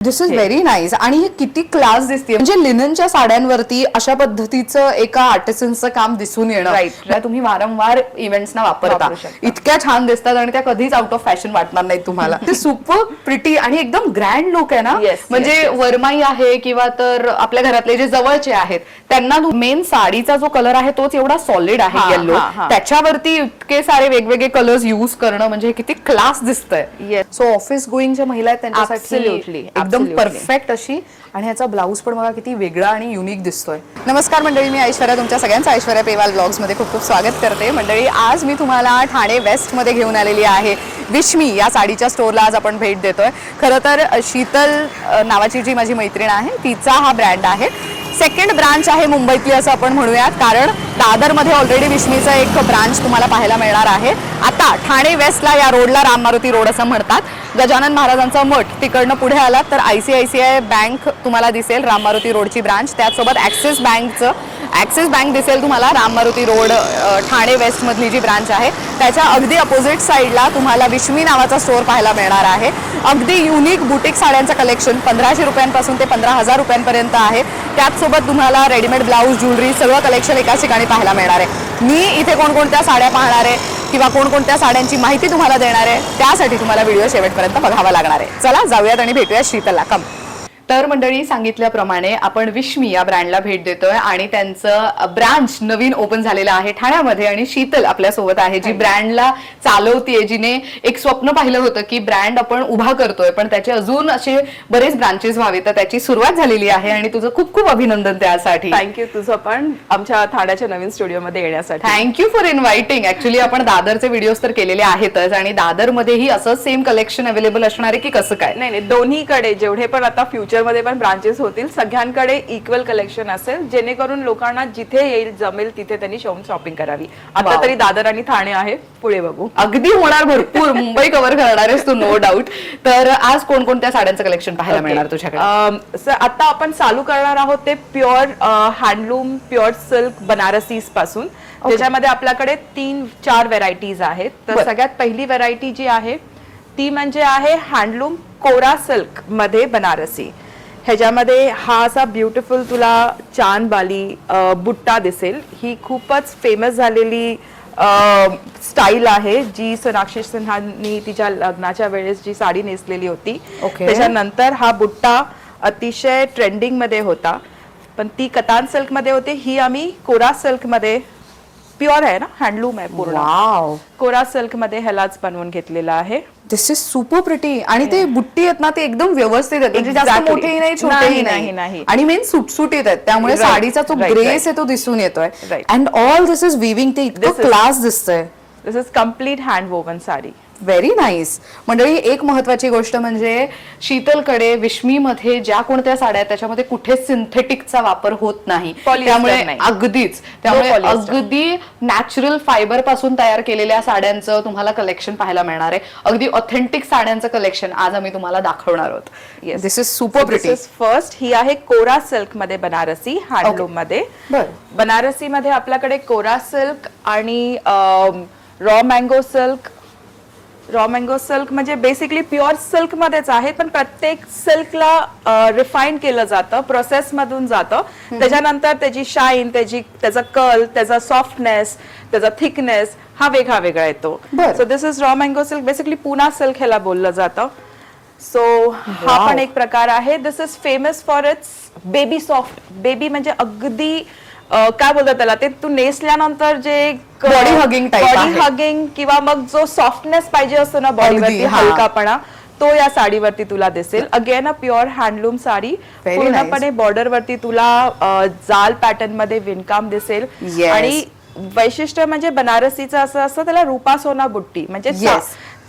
This is very nice. आणि हे किती क्लास दिसते, म्हणजे लिननच्या साड्यांवरती अशा पद्धतीचं एका आर्टिसनचं काम दिसून येणं. Right. तुम्ही वारंवार इव्हेंट्सना वापरता, इतक्या छान दिसतात आणि त्या कधीच आउट ऑफ फॅशन वाटणार नाही तुम्हाला. ते सुपर प्रिटी आणि एकदम ग्रँड लुक आहे ना. म्हणजे वरमाई आहे किंवा तर आपल्या घरातले जे जवळचे आहेत त्यांना मेन साडीचा जो कलर आहे तोच एवढा सॉलिड आहे येलो, त्याच्यावरती इतके सारे वेगवेगळे कलर्स युज करणं म्हणजे किती क्लास दिसतंय. सो ऑफिस गोईंगच्या महिला आहेत त्यांच्यासाठी एकदम परफेक्ट अशी. आणि ह्याचा ब्लाऊज पण बघा किती वेगळा आणि युनिक दिसतोय. नमस्कार मंडळी, मी ऐश्वर्या, तुमच्या सगळ्यांचं ऐश्वर्या पेवाल ब्लॉग्स मध्ये खूप खूप स्वागत करते. मंडळी, आज मी तुम्हाला ठाणे वेस्ट मध्ये घेऊन आलेली आहे. विश्मी या साडीच्या स्टोरला आज आपण भेट देतोय. खरं तर शीतल नावाची जी माझी मैत्रीण आहे तिचा हा ब्रँड आहे. सेकंड ब्रांच आहे मुंबईतली असं आपण म्हणूयात, कारण दादरमध्ये ऑलरेडी विश्मीचा एक ब्रांच तुम्हाला पाहायला मिळणार आहे. आता ठाणे वेस्टला या रोडला राम मारुती रोड असं म्हणतात, गजानन महाराजांचा मठ तिकडनं पुढे आलात तर ICICI बँक तुम्हाला दिसेल, राम मारुती रोडची ब्रांच. त्याचसोबत ॲक्सिस बँक दिसेल तुम्हाला, राम मारुती रोड ठाणे वेस्ट मधली जी ब्रांच आहे त्याच्या अगदी अपोजिट साईडला तुम्हाला विश्मी नावाचा स्टोअर पाहायला मिळणार आहे. अगदी युनिक बुटीक साड्यांचं कलेक्शन 1500 रुपयांपासून ते 15,000 रुपयांपर्यंत आहे. त्याचसोबत तुम्हाला रेडीमेड ब्लाऊज, ज्वेलरी सगळं कलेक्शन एकाच ठिकाणी पाहायला मिळणार आहे. मी इथे कोणकोणत्या साड्या पाहणार आहे किंवा कोणकोणत्या साड्यांची माहिती तुम्हाला देणार आहे त्यासाठी तुम्हाला व्हिडिओ शेवटपर्यंत बघावा लागणार आहे. चला जाऊयात आणि भेटूया शीतलला. कम. तर मंडळी, सांगितल्याप्रमाणे आपण विश्मी या ब्रँडला भेट देतोय आणि त्यांचं ब्रांच नवीन ओपन झालेलं आहे ठाण्यामध्ये. आणि शीतल आपल्या सोबत आहे, जी ब्रँडला चालवतीये, जिने एक स्वप्न पाहिलं होतं की ब्रँड आपण उभा करतोय पण त्याचे अजून असे बरेच ब्रांचेस व्हावे, तर त्याची सुरुवात झालेली आहे आणि तुझं खूप खूप अभिनंदन त्यासाठी. थँक्यू तुझं पण आमच्या ठाण्याच्या नवीन स्टुडिओमध्ये येण्यासाठी. Thank you for inviting. ऍक्च्युली आपण दादरचे व्हिडिओज तर केलेले आहेतच आणि दादरमध्येही असंच सेम कलेक्शन अवेलेबल असणार आहे की कसं काय? नाही, दोन्हीकडे जेवढे पण आता फ्युचर मध्ये पण ब्रांचेस होतील सगळ्यांकडे इक्वल कलेक्शन असेल, जेणेकरून लोकांना जिथे येईल जमेल तिथे त्यांनी शॉपिंग करावी. आता तरी दादर आणि ठाणे आहे, पुढे बघू. अगदी होणार, भरपूर मुंबई कव्हर करणार आहेस तू, नो डाऊट. तर आज कोणकोणत्या साड्यांचं कलेक्शन पाहायला मिळणार तुझ्याकडे? आता आपण चालू करणार आहोत ते प्युअर हँडलूम, प्युअर सिल्क बनारसीज पासून, त्याच्यामध्ये आपल्याकडे 3-4 व्हरायटीज आहेत. तर सगळ्यात पहिली व्हरायटी जी आहे ती म्हणजे आहे हँडलूम कोरा सिल्क मध्ये बनारसी. ह्याच्यामध्ये हा असा ब्युटिफुल तुला चांद बाली बुट्टा दिसेल. ही खूपच फेमस झालेली स्टाईल आहे, जी सोनाक्षी सिन्हानी तिच्या लग्नाच्या वेळेस जी साडी नेसलेली होती. त्याच्यानंतर हा बुट्टा अतिशय ट्रेंडिंग मध्ये होता, पण ती कतान सिल्क मध्ये होती. ही आम्ही कोरा सिल्क मध्ये, प्युअर आहे ना, हँडलूम आहे पूर्ण, कोरा सिल्क मध्ये ह्यालाच बनवून घेतलेला आहे. This is super pretty. आणि ते बुट्टी आहेत ना, ते एकदम व्यवस्थित आहेत, म्हणजे जास्त मोठेही नाही छोटेही नाही, आणि मेन सुटसुटीत आहेत, त्यामुळे साडीचा जो ग्रेस आहे तो दिसून येतोय. And all this is weaving, ते इतकं क्लास दिसतंय. This is complete hand woven sari. Very nice. मंडळी, एक महत्वाची गोष्ट म्हणजे शीतलकडे विश्मीमध्ये ज्या कोणत्या साड्या आहेत त्याच्यामध्ये कुठेच सिंथेटिकचा वापर होत नाही, त्यामुळे अगदी नॅचरल फायबर पासून तयार केलेल्या साड्यांचं तुम्हाला कलेक्शन पाहायला मिळणार आहे. अगदी ऑथेंटिक साड्यांचं कलेक्शन आज आम्ही तुम्हाला दाखवणार आहोत. दिस इज सुपर प्रिटी. फर्स्ट ही आहे कोरा सिल्क मध्ये बनारसी, हँडलूम मध्ये. बनारसी मध्ये आपल्याकडे कोरा सिल्क आणि रॉ मँगो सिल्क म्हणजे बेसिकली प्युअर सिल्क मध्येच आहे, पण प्रत्येक सिल्कला रिफाईन केलं जातं, प्रोसेस मधून जातं. त्याच्यानंतर त्याची शाईन, त्याचा कर्ल, त्याचा सॉफ्टनेस, त्याचा थिकनेस हा वेगळा येतो. So this is raw mango silk, basically Poona silk ह्याला बोललं जातं. सो हा पण एक प्रकार आहे. This is famous for its baby soft. Baby म्हणजे अगदी काय बोलतात त्याला, ते तू नेसल्यानंतर जे बॉडी हगिंग किंवा मग जो सॉफ्टनेस पाहिजे असतो ना बॉडीवरती, हलकापणा, तो या साडीवरती तुला दिसेल. Again a pure handloom sari, पूर्णपणे बॉर्डर वरती तुला जाल पॅटर्न मध्ये विणकाम दिसेल. आणि वैशिष्ट्य म्हणजे बनारसीचं असं असतं, त्याला रूपा सोना बुट्टी, म्हणजे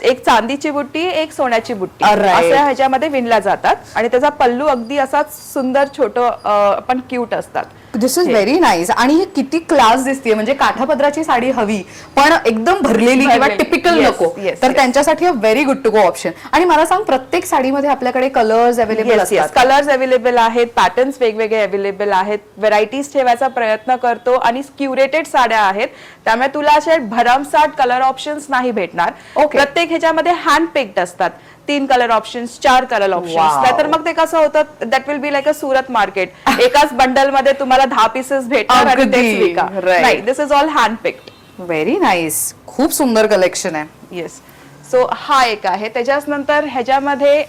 एक चांदीची बुट्टी, एक सोन्याची बुट्टी, असं ह्याच्यामध्ये विणल्या जातात. आणि त्याचा पल्लू अगदी असाच सुंदर छोटं पण क्यूट असतात. दिस इज व्हेरी नाईस. आणि हे किती क्लास दिसते, म्हणजे काठापदराची साडी हवी पण एकदम भरलेली किंवा टिपिकल नको, तर त्यांच्यासाठी very good to go option. आणि मला सांग, प्रत्येक साडीमध्ये आपल्याकडे कलर्स अवेलेबल असतात? कलर्स अवेलेबल आहेत, पॅटर्न्स वेगवेगळे अवेलेबल आहेत, व्हरायटीज ठेवायचा प्रयत्न करतो. आणि क्युरेटेड साड्या आहेत, त्यामुळे तुला असे भरमसाठ कलर ऑप्शन्स नाही भेटणार. प्रत्येक ह्याच्यामध्ये हँड पिक्ड असतात. 3 कलर ऑप्शन्स, 4 कलर ऑप्शन्स. नाहीतर मग ते कसं होतं, that will be like a Surat market. एकाच बंडल मध्ये तुम्हाला 10 पीसेस भेटणार आणि तेच विका. नाही, this is all hand picked. Very nice, खूप सुंदर कलेक्शन आहे. येस. सो हा एक आहे. त्याच्याच नंतर ह्याच्यामध्ये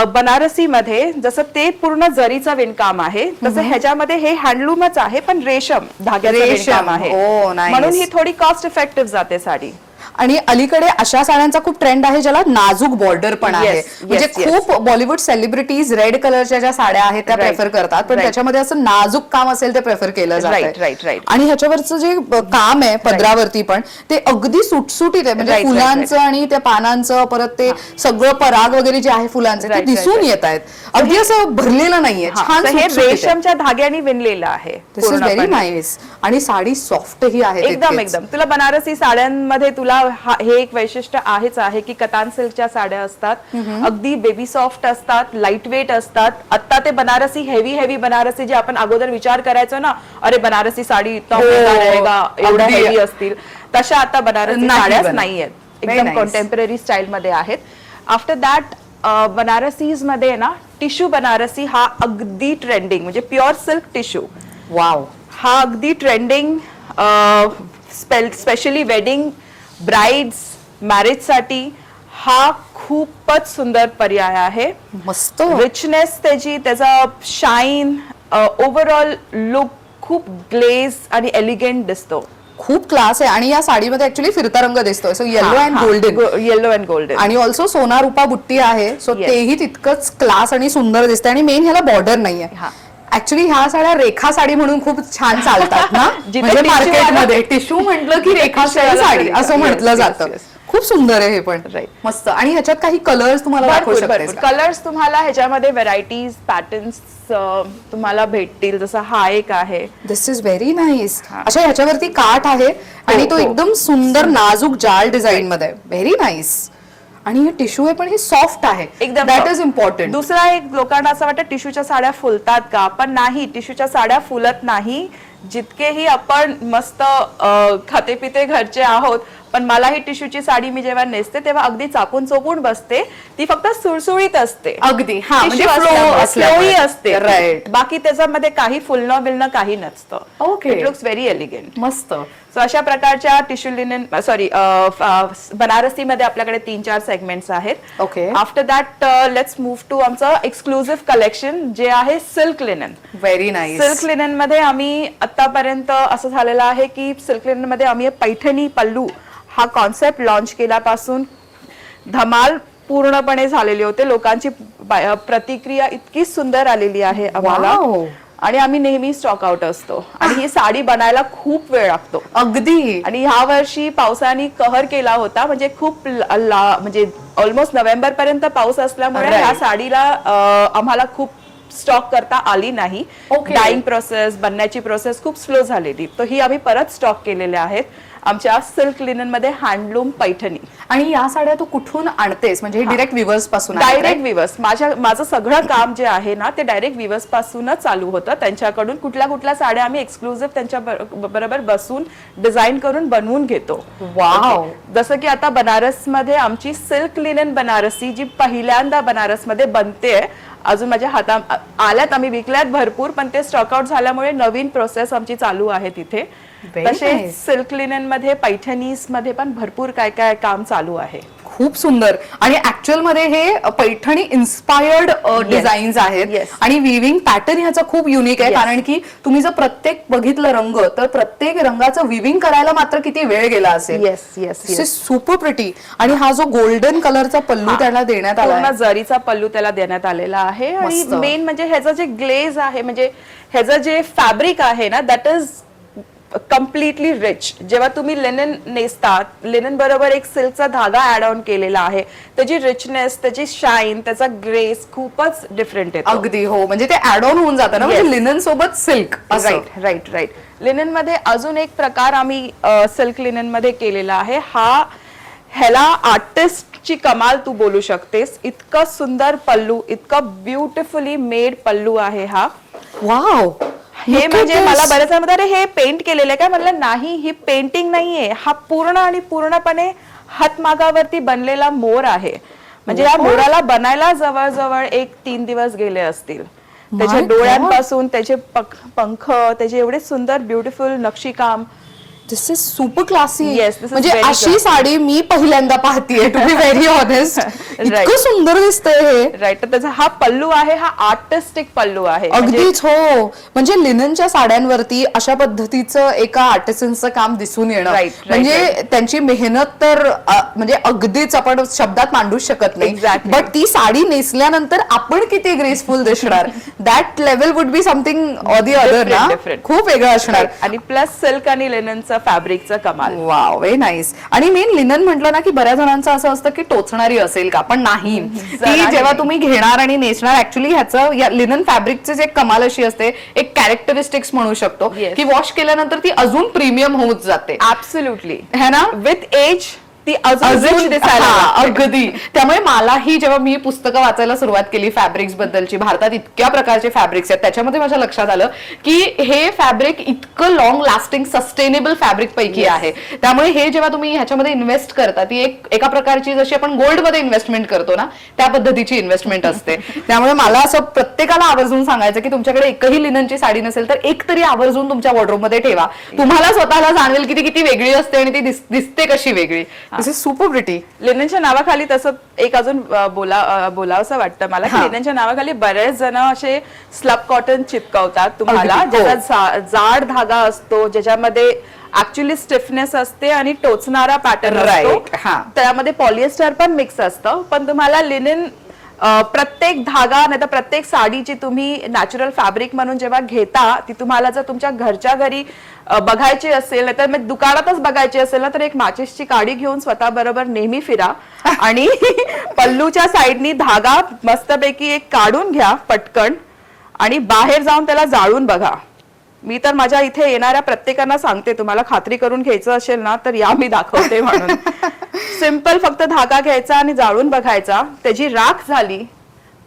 बनारसी मध्ये जसं ते पूर्ण जरीचं विणकाम आहे, तसं ह्याच्यामध्ये हे हँडलूमच आहे पण रेशम धाग्याचं विणकाम आहे. म्हणून ही थोडी कॉस्ट इफेक्टिव्ह जाते साडी. आणि अलीकडे अशा साड्यांचा खूप ट्रेंड आहे ज्याला नाजूक बॉर्डर पण आहे. म्हणजे खूप बॉलिवूड सेलिब्रिटीज रेड कलरच्या ज्या साड्या आहेत त्या प्रेफर करतात, पण त्याच्यामध्ये असं नाजूक काम असेल ते प्रेफर केलं जातं. आणि ह्याच्यावरचं जे काम आहे पदरावरती पण ते अगदी सुटसुटीत आहे. म्हणजे फुलांचं आणि त्या पानांचं परत ते सगळं पराग वगैरे जे आहे फुलांचे ते दिसून येत आहेत. अगदी असं भरलेलं नाहीये, छान हे रेशमच्या धाग्याने विणलेलं आहे. This is very nice. आणि साडी सॉफ्टही आहे एकदम एकदम. तुला बनारसी साड्यांमध्ये तुला हे एक वैशिष्ट्य आहेच आहे की कतान सिल्कच्या साड्या असतात, अगदी बेबी सॉफ्ट असतात, लाईट वेट असतात. आता ते बनारसी हेवी बनारसी जे आपण अगोदर विचार करायचो ना, अरे बनारसी साडी एवढ्या हेवी असतील, तशा आता बनारसी साड्याच नाहीयेत, एकदम कॉन्टेम्पररी स्टाईल मध्ये आहेत. आफ्टर दॅट बनारसीज मध्ये ना टिश्यू बनारसी हा अगदी ट्रेंडिंग, म्हणजे प्युअर सिल्क टिश्यू. वाव. हा अगदी trending, specially wedding brides, marriage साठी हा खूपच सुंदर पर्याय आहे. मस्त रिचनेस त्याची, त्याचा शाईन, ओव्हरऑल लुक खूप ग्लेज आणि एलिगंट दिसतो. खूप क्लास आहे. आणि या साडीमध्ये ऍक्च्युली फिरता रंग दिसतोय, सो येलो अँड गोल्डन. आणि ऑल्सो सोना रुपा बुट्टी आहे, सो तेही तितकंच क्लास आणि सुंदर दिसते. आणि मेन ह्याला बॉर्डर नाहीये. ऍक्च्युली ह्या साड्या रेखा साडी म्हणून खूप छान चालतात ना, म्हणजे मार्केटमध्ये टिश्यू म्हटलं की रेखा साडी असं म्हटलं जातं. खूप सुंदर आहे हे पण. मस्त. आणि ह्याच्यात काही कलर्स तुम्हाला दाखवू शकते? कलर्स तुम्हाला ह्याच्यामध्ये व्हरायटीज, पॅटर्न्स तुम्हाला भेटतील. जसं हा एक आहे, दिस इज व्हेरी नाईस. अशा ह्याच्यावरती काठ आहे आणि तो एकदम सुंदर नाजूक जाल डिझाईन मध्ये. Very nice. आणि हे टिश्यू आहे पण हे सॉफ्ट आहे एकदम, दॅट इज इम्पॉर्टंट. दुसरा एक, लोकांना असं वाटतं टिश्यूच्या साड्या फुलतात का, पण नाही, टिश्यूच्या साड्या फुलत नाही. जितकेही आपण मस्त खाते पिते घरचे आहोत, पण मला ही टिश्यूची साडी मी जेव्हा नेसते तेव्हा अगदी चापून चोपून बसते. ती फक्त सुळसुळीत असते अगदी, फ्लोई असते. राईट. बाकी त्याच्यामध्ये काही फुलणं बिलणं काही नसतं. Okay. It looks very elegant. मस्त. सो अशा प्रकारच्या टिश्यू लिनन, बनारसी मध्ये आपल्याकडे 3-4 सेगमेंट्स आहेत. Okay. After that let's move to आमचं एक्सक्लुझिव्ह कलेक्शन जे आहे silk linen. Very nice. Silk linen मध्ये आम्ही आतापर्यंत असं झालेलं आहे की सिल्क लिनन मध्ये आम्ही पैठणी पल्लू हा कॉन्सेप्ट लॉन्च केल्यापासून धमाल पूर्णपणे झालेली होते. लोकांची प्रतिक्रिया इतकी सुंदर आलेली आहे आम्हाला, आणि आम्ही नेहमी स्टॉक आउट असतो. आणि ही साडी बनायला खूप वेळ लागतो अगदी. आणि ह्या वर्षी पावसाने कहर केला होता, म्हणजे खूप म्हणजे ऑलमोस्ट नोव्हेंबर पर्यंत पाऊस असल्यामुळे ह्या साडीला आम्हाला खूप स्टॉक करता आली नाही. डाईंग प्रोसेस, बनण्याची प्रोसेस खूप स्लो झालेली, तर ही आम्ही परत स्टॉक केलेल्या आहेत आमच्या सिल्क लिनन मध्ये हँडलूम पैठणी. आणि या साड्या तू कुठून आणतेस? म्हणजे डायरेक्ट विवर्स पासून? Direct weavers. माझं सगळं काम जे आहे ना ते डायरेक्ट विवर्स पासूनच चालू होतं. त्यांच्याकडून कुठल्या साड्या आम्ही एक्सक्लुझिव्ह त्यांच्या बरोबर बसून डिझाईन करून बनवून घेतो. वाव. जसं की आता बनारस मध्ये आमची सिल्क लिनन बनारसी जी पहिल्यांदा बनारस मध्ये बनते, अजून माझ्या हातात आल्यात, आम्ही विकल्यात भरपूर, पण ते स्टॉकआउट झाल्यामुळे नवीन प्रोसेस आमची चालू आहे तिथे. तसे सिल्क लिनन मध्ये, पैठणीज मध्ये पण भरपूर काय काय काम चालू आहे. खूप सुंदर. आणि ऍक्च्युअल मध्ये हे पैठणी इन्स्पायर्ड डिझाईन्स आहेत. आणि विविंग पॅटर्न ह्याचा खूप युनिक आहे, कारण की तुम्ही जर प्रत्येक बघितलं रंग, तर प्रत्येक रंगाचं विविंग करायला मात्र किती वेळ गेला असेल. येस. Super pretty. आणि हा जो गोल्डन कलरचा पल्लू त्याला देण्यात आला, पूर्ण जरीचा पल्लू त्याला देण्यात आलेला आहे. आणि मेन म्हणजे ह्याचं जे ग्लेज आहे, म्हणजे ह्याचं जे फॅब्रिक आहे ना, दॅट इज कम्प्लिटली रिच. जेव्हा तुम्ही लिनन नेसतात, लिनन बरोबर एक सिल्कचा धागा ऍड ऑन केलेला आहे, त्याची रिचनेस, त्याची शाईन, त्याचा ग्रेस खूपच डिफरंट आहे अगदी. हो, म्हणजे ते ऍड ऑन होऊन जातं ना, म्हणजे लिनन सोबत सिल्क. राईट. लिनन मध्ये अजून एक प्रकार आम्ही सिल्क लिनन मध्ये केलेला आहे. ह्याला आर्टिस्टची कमाल तू बोलू शकतेस. इतकं सुंदर पल्लू, इतकं ब्युटिफुली मेड पल्लू आहे हा. वाव. हे म्हणजे मला बरेच जण म्हणतात हे पेंट केलेलं आहे काय, म्हणलं नाही, ही पेंटिंग नाहीये, हा पूर्ण आणि पूर्णपणे हातमागावरती बनलेला मोर आहे. म्हणजे या मोराला बनायला जवळजवळ 1-3 दिवस गेले असतील. त्याच्या डोळ्यांपासून त्याचे पंख, त्याचे एवढे सुंदर ब्युटिफुल नक्षीकाम. This is super classy. Yes, this is म्हणजे very अशी classy. साडी मी पहिल्यांदा पाहतीये, टू बी व्हेरी ऑनेस्ट. इतकं सुंदर दिसतंय हे. राईट. तर त्याचा हा पल्लू आहे, हा आर्टिस्टिक पल्लू आहे. अगदीच हो. म्हणजे लिननच्या साड्यांवरती अशा पद्धतीचं एका आर्टिस्टचं काम दिसून येणं, म्हणजे त्यांची मेहनत तर म्हणजे अगदीच आपण शब्दात मांडूच शकत नाही. बट ती साडी नेसल्यानंतर आपण किती ग्रेसफुल दिसणार, that level would be something or the other ना. खूप वेगळं असणार. आणि प्लस सिल्क आणि लिननचं फॅब्रिकचं कमाल. Wow, very nice. आणि मेन लिनन म्हटलं ना की बऱ्याच जणांचं असं असतं की टोचणारी असेल का, पण नाही. ती जेव्हा तुम्ही घेणार आणि नेसणार, ऍक्च्युली ह्याचं या लिनन फॅब्रिकचे जे कमाल अशी असते, एक कॅरेक्टरिस्टिक्स म्हणू शकतो की वॉश केल्यानंतर ती अजून प्रीमियम होत जाते. ऍब्सोल्युटली. है ना. विथ एज ती अजून दिसायला. अगदी. त्यामुळे मलाही जेव्हा मी पुस्तकं वाचायला सुरुवात केली फॅब्रिक्स बद्दलची, भारतात इतक्या प्रकारचे फॅब्रिक्स आहेत, त्याच्यामध्ये माझ्या लक्षात आलं की हे फॅब्रिक इतकं लॉंग लास्टिंग सस्टेनेबल फॅब्रिक पैकी आहे. त्यामुळे हे जेव्हा तुम्ही ह्याच्यामध्ये इन्व्हेस्ट करता, ती एका प्रकारची जशी आपण गोल्ड मध्ये इन्व्हेस्टमेंट करतो ना, त्या पद्धतीची इन्व्हेस्टमेंट असते. त्यामुळे मला असं प्रत्येकाला आवर्जून सांगायचं की तुमच्याकडे एकही लिननची साडी नसेल तर एक तरी आवर्जून तुमच्या वॉर्डरोब मध्ये ठेवा. तुम्हाला स्वतःला जाणवेल की ती किती वेगळी असते आणि ती दिसते कशी वेगळी. दिस इज सुपर प्रिटी. लिननच्या नावाखाली तसं एक अजून बोलावंसं वाटतं मला की लिननच्या नावाखाली बरेच जण असे स्लब कॉटन चिपकवतात तुम्हाला, ज्याचा जाड धागा असतो, ज्याच्यामध्ये ऍक्च्युअली स्टिफनेस असते आणि टोचणारा पॅटर्न असतो. त्यामध्ये पॉलिएस्टर पण मिक्स असतं. पण तुम्हाला लिनन प्रत्येक धागा नाही तर प्रत्येक साडी जी तुम्ही नॅचरल फॅब्रिक म्हणून जेव्हा घेता, ती तुम्हाला जर तुमच्या घरच्या घरी बघायची असेल, नाही तर मग दुकानातच बघायची असेल ना, तर एक माचिसची काडी घेऊन स्वतः बरोबर नेहमी फिरा आणि पल्लूच्या साईडनी धागा मस्तपैकी एक काढून घ्या पटकन आणि बाहेर जाऊन त्याला जाळून बघा. मी तर माझ्या इथे येणाऱ्या प्रत्येकांना सांगते, तुम्हाला खात्री करून घ्यायचं असेल ना तर या, मी दाखवते म्हणून. सिंपल फक्त धागा घ्यायचा आणि जाळून बघायचा. त्याची राख झाली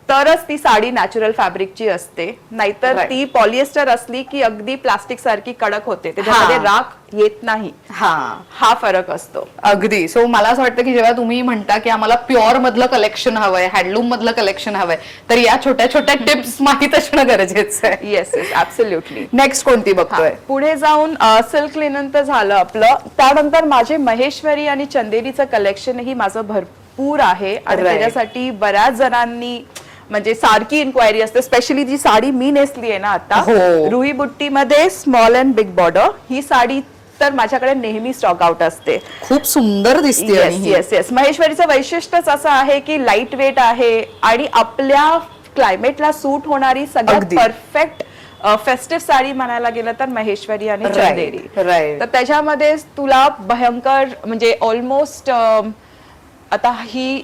तरच ती साडी नॅचरल फॅब्रिकची असते, नाहीतर ती पॉलिएस्टर असली की अगदी प्लास्टिक सारखी कडक होते, त्याच्यामध्ये राख येत नाही. हा फरक असतो. अगदी. सो मला असं वाटतं की जेव्हा तुम्ही म्हणता की आम्हाला प्युअर मधलं कलेक्शन हवंय, हँडलूम मधलं कलेक्शन हवंय, तर या छोट्या छोट्या टिप्स माहित असणं गरजेचं आहे. Yes yes, absolutely. नेक्स्ट कोणती बघतोय? पुढे जाऊन सिल्क लिनन तर झालं आपलं. त्यानंतर माझे महेश्वरी आणि चंदेरीचं कलेक्शन ही माझं भरपूर आहे आणि त्याच्यासाठी बऱ्याच जणांनी म्हणजे सारखी इन्क्वायरी असते. स्पेशली जी साडी मी नेसली आहे ना आता, रुई बुट्टी मध्ये स्मॉल अँड बिग बॉर्डर, ही साडी तर माझ्याकडे नेहमी स्टॉक आउट असते. खूप सुंदर दिसते. Yes yes. महेश्वरीचं वैशिष्ट्यच असं आहे की लाईट वेट आहे आणि आपल्या क्लायमेटला सूट होणारी सगळ्यात परफेक्ट फेस्टिव्ह साडी म्हणायला गेलं तर महेश्वरी आणि चंदेरी. तर त्याच्यामध्ये तुला भयंकर म्हणजे ऑलमोस्ट आता ही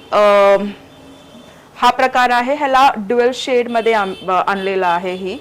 हा प्रकार आहे, ह्याला ड्युअल शेड मध्ये आणलेला आहे.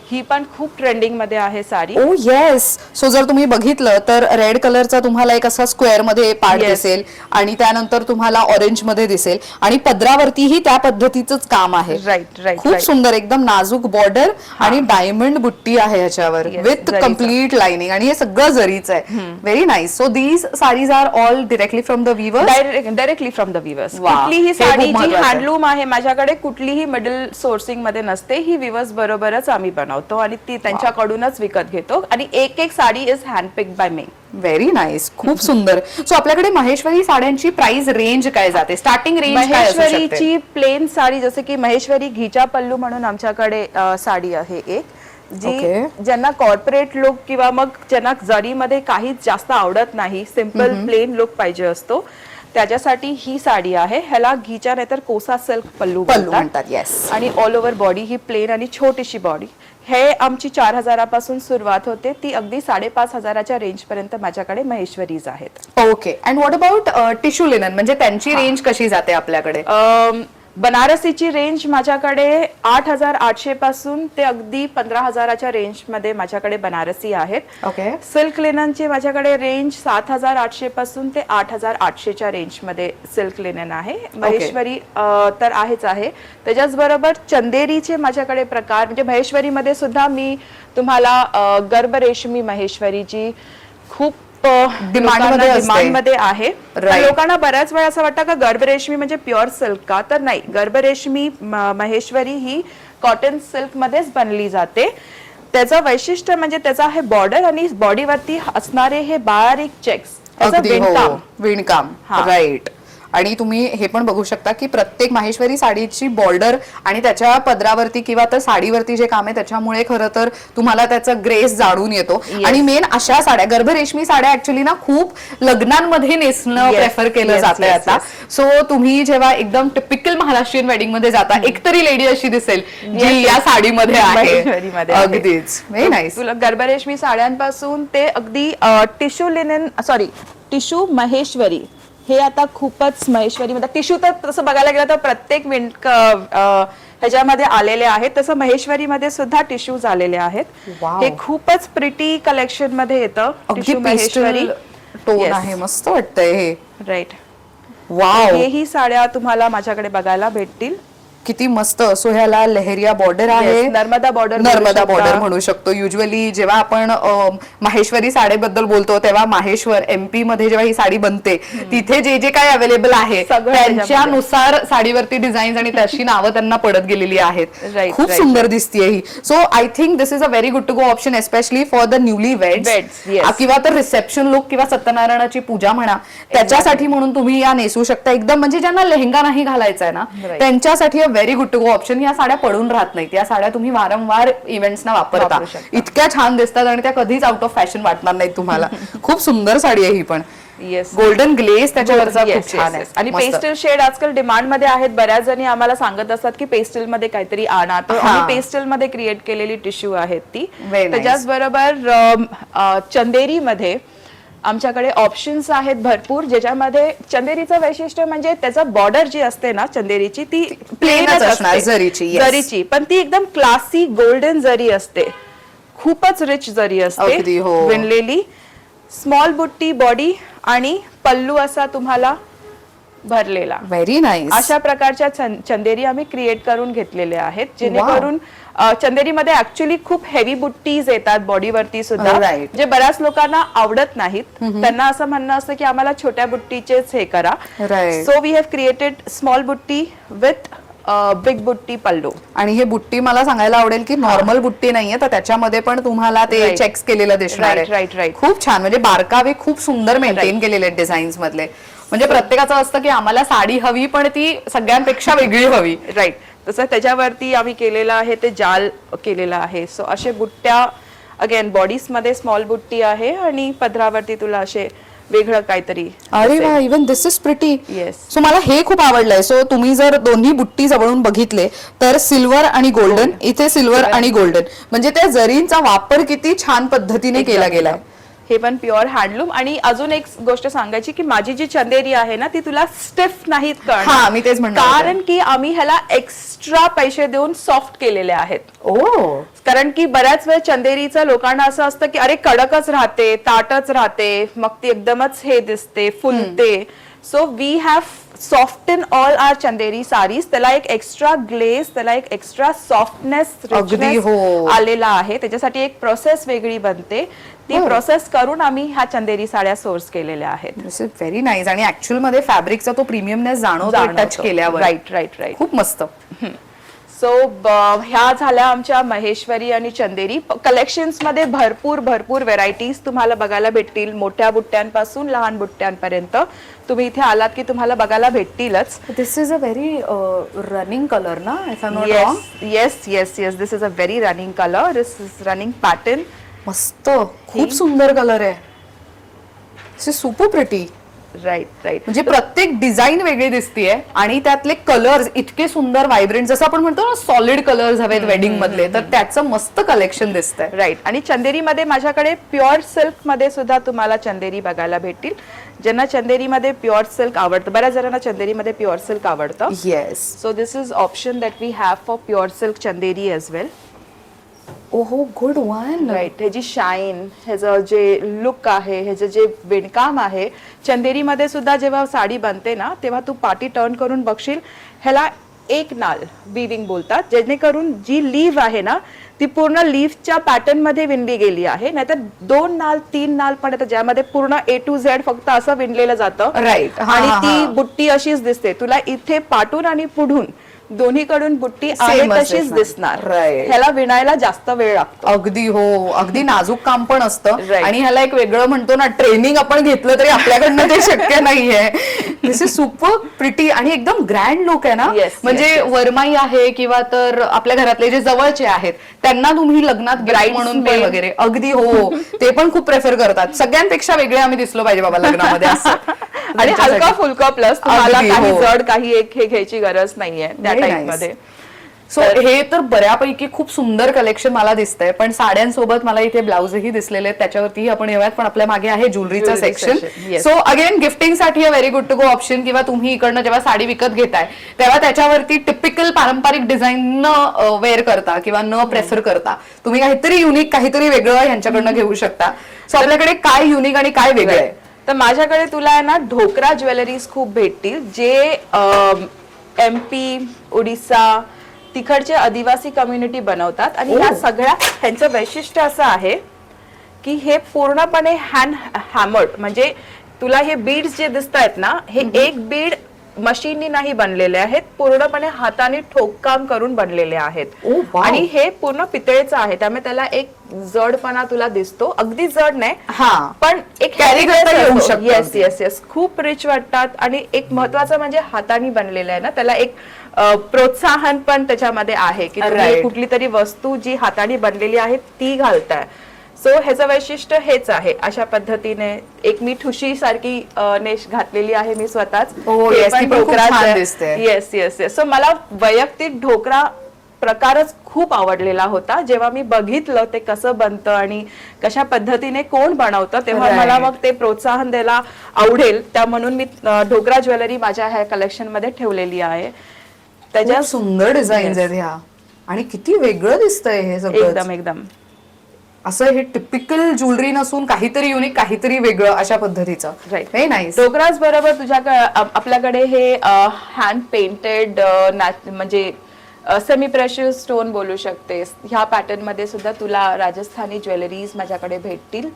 ही पण खूप ट्रेंडिंग मध्ये आहे साडी. ओ येस. सो जर तुम्ही बघितलं तर रेड कलरचा तुम्हाला एक असा स्क्वेअर मध्ये पार्ट दिसेल आणि त्यानंतर तुम्हाला ऑरेंज मध्ये दिसेल आणि पदरावरतीही त्या पद्धतीचंच काम आहे. Right right. खूप सुंदर, एकदम नाजूक बॉर्डर आणि डायमंड बुट्टी आहे ह्याच्यावर विथ कम्प्लीट लाइनिंग आणि हे सगळं जरीच आहे. Very nice. So these saris are all directly from the weavers. Directly from the weavers. कुठलीही साडी जी हँडलूम आहे माझ्याकडे कुठलीही मिडल सोर्सिंग मध्ये नसते, ही वीवर्स बरोबरच आम्ही बनवतो आणि ती त्यांच्याकडूनच विकत घेतो आणि एक एक sari is handpicked by me. Very nice. खूप सुंदर. सो आपल्याकडे महेश्वरी साड्यांची प्राइस रेंज काय जाते? स्टार्टिंग रेंज महेश्वरीची प्लेन साडी, जसे की महेश्वरी घिचा पल्लू म्हणून आमच्याकडे साडी आहे एक, जी ज्यांना कॉर्पोरेट लुक किंवा मग ज्यांना जरीमध्ये काहीच जास्त आवडत नाही, सिंपल प्लेन लुक पाहिजे असतो, त्याच्यासाठी ही साडी आहे. ह्याला घिचा नाहीतर कोसा सिल्क पल्लू म्हणतात. येस. आणि ऑल ओव्हर बॉडी ही प्लेन आणि छोटीशी बॉडी. हे आमची 4,000 पासून सुरुवात होते, ती अगदी 5,500च्या रेंज पर्यंत माझ्याकडे महेश्वरीज आहेत. Okay. And what about tissue linen, म्हणजे त्यांची रेंज कशी जाते आपल्याकडे? बनारसीची रेंज माझ्याकडे 8,800 पासून ते अगदी 15,000च्या रेंज मध्ये माझ्याकडे बनारसी आहेत. ओके. सिल्क लिननची माझ्याकडे रेंज 7,800 पासून ते 8,800च्या रेंज मध्ये सिल्क लिनन आहे. महेश्वरी तर आहेच आहे. त्याच्याच बरोबर चंदेरीचे माझ्याकडे प्रकार, म्हणजे महेश्वरी मध्ये सुद्धा मी तुम्हाला गर्भ रेशमी महेश्वरीची खूप डिमांड मध्ये आहे. लोकांना बऱ्याच वेळा असं वाटतं का गर्भरेशमी म्हणजे प्युअर सिल्क का, तर नाही. गर्भरेशमी महेश्वरी ही कॉटन सिल्क मध्येच बनली जाते. त्याचं वैशिष्ट्य म्हणजे त्याचा आहे बॉर्डर आणि बॉडीवरती असणारे हे बारीक चेक्स, विणकाम. राईट. आणि तुम्ही हे पण बघू शकता की प्रत्येक माहेश्वरी साडीची बॉर्डर आणि त्याच्या पदरावरती किंवा तर साडीवरती जे काम आहे त्याच्यामुळे खरं तर तुम्हाला त्याचा ग्रेस जाणून येतो. आणि मेन अशा साड्या, गर्भरेशमी साड्या ऍक्च्युली ना खूप लग्नांमध्ये नेसणं प्रेफर केलं जातंय आता. सो तुम्ही जेव्हा एकदम टिपिकल महाराष्ट्रीयन वेडिंग मध्ये जाता, एकतरी लेडी अशी दिसेल जी या साडीमध्ये आहे. अगदीच व्हेरी नाईस. तुला गर्भरेशमी साड्यांपासून ते अगदी टिश्यू महेश्वरी, हे आता खूपच महेश्वरी मध्ये टिश्यू तर तसं बघायला गेलं तर प्रत्येक ह्याच्यामध्ये आलेले आहेत, तसं महेश्वरी मध्ये सुद्धा टिश्यूज आलेले आहेत. हे खूपच प्रिटी कलेक्शन मध्ये येतं. टिश्यू महेश्वरी टोन आहे, मस्त वाटतंय हे. राईट. वाव. हेही साड्या तुम्हाला माझ्याकडे बघायला भेटतील. किती मस्त. सो ह्याला लेहरिया बॉर्डर आहे, नर्मदा बॉर्डर म्हणू शकतो. युजली जेव्हा आपण माहेश्वरी साडीबद्दल बोलतो तेव्हा माहेश्वर MP मध्ये जेव्हा ही साडी बनते तिथे जे जे काही अवेलेबल आहे त्यांच्यानुसार साडीवरती डिझाईन आणि त्याची नावं त्यांना पडत गेलेली आहेत. खूप सुंदर दिसतीये ही. So I think this is a very good to go option, especially for the newly weds किंवा तर रिसेप्शन लुक किंवा सत्यनारायणाची पूजा म्हणा त्याच्यासाठी म्हणून तुम्ही या नेसू शकता. एकदम म्हणजे ज्यांना लेहंगा नाही घालायचा आहे ना त्यांच्यासाठी very good to go option. या साड्या पडून राहत नाहीत, या साड्या तुम्ही वारंवार इव्हेंट्सना वापरता. इतक्या छान दिसतात आणि त्या कधीच आउट ऑफ फॅशन वाटणार नाहीत तुम्हाला. खूप सुंदर साडी आहे ही पण. गोल्डन ग्लेस त्याच्यावरचा खूप छान आहे. आणि पेस्टल शेड आजकाल डिमांड मध्ये आहेत. बऱ्याच जणी आम्हाला सांगत असतात की पेस्टल मध्ये काहीतरी आणा, तर आम्ही पेस्टल मध्ये क्रिएट केलेली टिश्यू आहेत ती. त्याच्याच बरोबर चंदेरी मध्ये आमच्याकडे ऑप्शन्स आहेत भरपूर, ज्याच्यामध्ये चंदेरीचं वैशिष्ट्य म्हणजे त्याचं बॉर्डर जी असते ना चंदेरीची ती प्लेनच असणार, जरीची, पण ती एकदम क्लासी गोल्डन जरी असते. खूपच रिच जरी असते विणलेली. स्मॉल बुट्टी बॉडी आणि पल्लू असा तुम्हाला भरलेला. Very nice. अशा प्रकारच्या चंदेरी आम्ही क्रिएट करून घेतलेल्या आहेत, जेणेकरून चंदेरीमध्ये ऍक्च्युली खूप हेवी बुट्टीज येतात बॉडीवरती सुद्धा, जे बऱ्याच लोकांना आवडत नाहीत. त्यांना असं म्हणणं असतं की आम्हाला छोट्या बुट्टीचेच हे करा. So we have created small butti with big butti pallu. आणि हे बुट्टी मला सांगायला आवडेल की नॉर्मल बुट्टी नाहीये, तर त्याच्यामध्ये पण तुम्हाला ते चेक्स केलेलं दिसणार आहे. राईट. खूप छान, म्हणजे बारकावे खूप सुंदर मेंटेन केलेले आहेत डिझाईन्स मधले. म्हणजे प्रत्येकाचं असतं की आम्हाला साडी हवी पण ती सगळ्यांपेक्षा वेगळी हवी. राईट. तसं त्याच्यावरती आम्ही केलेलं आहे ते जाल केलेलं आहे. सो असे बुट्ट्या, अगेन बॉडीज मध्ये स्मॉल बुट्टी आहे आणि पदरावरती तुला असे वेगळं काहीतरी. अरे वा, even this is pretty. Yes. So मला हे खूप आवडलंय. सो तुम्ही जर दोन्ही बुट्टी जवळून बघितले तर सिल्वर आणि गोल्डन, इथे सिल्वर आणि गोल्डन, म्हणजे त्या जरींचा वापर किती छान पद्धतीने केला गेलाय. हे पण प्युअर हँडलूम. आणि अजून एक गोष्ट सांगायची की माझी जी चंदेरी आहे ना ती तुला स्टिफ नाहीत करणार. मी तेच म्हणणार, कारण की आम्ही ह्याला एक्स्ट्रा पैसे देऊन सॉफ्ट केलेले आहेत. कारण की बऱ्याच वेळ चंदेरीचं लोकांना असं असतं की अरे कडकच राहते, ताटच राहते, मग ती एकदमच हे दिसते, फुलते. So we have soften all our Chanderi saris. त्याला एक एक्स्ट्रा ग्लेज, त्याला एक एक्स्ट्रा सॉफ्टनेस, रिचनेस आलेला आहे. त्याच्यासाठी एक प्रोसेस वेगळी बनते. ती प्रोसेस करून आम्ही ह्या चंदेरी साड्या सोर्स केलेल्या आहेत. दिस इज व्हेरी नाईस. आणि ऍक्च्युअल मध्ये फॅब्रिकचा तो प्रीमियमनेस जाणवतो टच केल्यावर. राईट. खूप मस्त. सो ह्या झाल्या आमच्या महेश्वरी आणि चंदेरी कलेक्शन्स मध्ये. भरपूर व्हेरायटीज तुम्हाला बघायला भेटतील, मोठ्या बुट्ट्यांपासून लहान बुट्ट्यांपर्यंत. तुम्ही इथे आलात की तुम्हाला बघायला भेटतीलच. This is a very running colour ना? Yes. This is a very running colour. This is running pattern. मस्त, खूप सुंदर कलर आहे. This is super pretty. Right. म्हणजे प्रत्येक डिझाईन वेगळी दिसतीये आणि त्यातले कलर्स इतके सुंदर व्हायब्रंट, जसं आपण म्हणतो ना सॉलिड कलर्स हवेत वेडिंग मधले, तर त्याचं मस्त कलेक्शन दिसतंय. राईट. आणि चंदेरीमध्ये माझ्याकडे प्युअर सिल्क मध्ये सुद्धा तुम्हाला चंदेरी बघायला भेटतील. ज्यांना चंदेरीमध्ये प्युअर सिल्क आवडतं, बऱ्याच जणांना चंदेरीमध्ये प्युअर सिल्क आवडतं. Yes. So this is option that we have for pure silk Chanderi as well. ओहो, गुड वन. राईट. ह्याची शाईन, ह्याचं जे लुक आहे, ह्याचं जे विणकाम आहे, चंदेरीमध्ये सुद्धा जेव्हा साडी बनते ना तेव्हा तू पाठी टर्न करून बघशील ह्याला एक नाल विविंग बोलतात, जेणेकरून जी लीव्ह आहे ना ती पूर्ण लीव्हच्या पॅटर्न मध्ये विणली गेली आहे. नाहीतर 2 नाल 3 नाल पण येतात ज्यामध्ये पूर्ण A to Z फक्त असं विणलेलं जातं. राईट. आणि ती बुट्टी अशीच दिसते. तुला इथे पाठून आणि पुढून दोन्हीकडून बुट्टी आहे तशीच दिसणार. ह्याला विणायला जास्त वेळ लागतो. अगदी हो, अगदी नाजूक काम पण असतं आणि ह्याला एक वेगळं म्हणतो ना, ट्रेनिंग आपण घेतलं तरी आपल्याकडनं ते शक्य नाहीये. दिस इज सुपर प्रिटी आणि एकदम ग्रँड लुक आहे ना. म्हणजे वरमाई आहे किंवा तर आपल्या घरातले जे जवळचे आहेत त्यांना तुम्ही लग्नात ब्राईड म्हणून पे वगैरे, अगदी हो, ते पण खूप प्रेफर करतात. सगळ्यांपेक्षा वेगळे आम्ही दिसलो पाहिजे बाबा लग्नामध्ये असं. आणि हलका फुलका प्लस तुम्हाला काही जड काही एक हे घ्यायची गरज नाहीये त्या टाइप मध्ये. सो हे तर बऱ्यापैकी खूप सुंदर कलेक्शन मला दिसतंय. पण साड्यांसोबत मला इथे ब्लाउजही दिसलेले आहेत, त्याच्यावरतीही आपण येऊयात. पण आपल्या मागे आहे ज्वेलरीचा सेक्शन. सो अगेन गिफ्टिंग साठी a very good to go option. किंवा तुम्ही इकडनं जेव्हा साडी विकत घेताय तेव्हा त्याच्यावरती टिपिकल पारंपरिक डिझाईन न वेअर करता किंवा न प्रेफर करता तुम्ही काहीतरी युनिक, काहीतरी वेगळं ह्यांच्याकडनं घेऊ शकता. सो आपल्याकडे काय युनिक आणि काय वेगळं आहे? तर माझ्याकडे तुला आहे ना ढोकरा ज्वेलरीज खूप भेटतील, जे MP, ओडिसा तिकडचे आदिवासी कम्युनिटी बनवतात. आणि ह्या सगळ्या ह्यांचं वैशिष्ट्य असं आहे की हे पूर्णपणे हँड हॅमर्ड, म्हणजे तुला हे बीड्स जे दिसत आहेत ना, हे एक बीड मशीननी नाही बनलेले आहेत, पूर्णपणे हाताने ठोककाम करून बनलेले आहेत. आणि हे पूर्ण पितळेचं आहे, त्यामुळे त्याला एक जडपणा तुला दिसतो. अगदी जड नाही, पण एक कॅरी करता येऊ शकतो. येस येस येस, खूप रिच वाटतात. आणि एक महत्वाचं म्हणजे हाताने बनलेलं आहे ना, त्याला एक प्रोत्साहन पण त्याच्यामध्ये आहे की तुम्ही कुठली तरी वस्तू जी हाताने बनलेली आहे ती घालताय. सो ह्याचं वैशिष्ट्य हेच आहे. अशा पद्धतीने एक मी ठुशी सारखी नेश घातलेली आहे मी स्वतःच. Yes yes yes. सो मला वैयक्तिक ढोकरा प्रकारच खूप आवडलेला होता. जेव्हा मी बघितलं ते कसं बनतं आणि कशा पद्धतीने कोण बनवतं, तेव्हा मला मग ते प्रोत्साहन द्यायला आवडेल. त्या म्हणून मी ढोकरा ज्वेलरी माझ्या ह्या कलेक्शन मध्ये ठेवलेली आहे. त्याच्या सुंदर डिझाईन्स आहेत ह्या आणि किती वेगळं दिसतंय हे सगळं. एकदम एकदम असं हे टिपिकल ज्वेलरी नसून काहीतरी युनिक, काहीतरी वेगळं अशा पद्धतीचं. Very nice. ढोकराच बरोबर तुझ्याकडे आपल्याकडे हे हँड पेंटेड म्हणजे सेमी प्रेशियस स्टोन बोलू शकतेस. ह्या पॅटर्न मध्ये सुद्धा तुला राजस्थानी ज्वेलरीज माझ्याकडे भेटतील.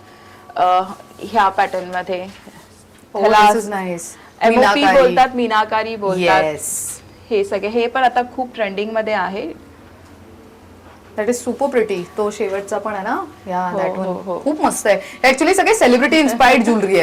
ह्या पॅटर्न मध्ये MOP बोलतात, मीनाकारी बोलतात. हे सगळे हे पण आता खूप ट्रेंडिंग मध्ये आहे. That is super pretty. तो शेवटचा पण आहे ना, या खूप मस्त आहे. ऍक्च्युली सगळे सेलिब्रिटी इन्स्पायर्ड ज्वेलरी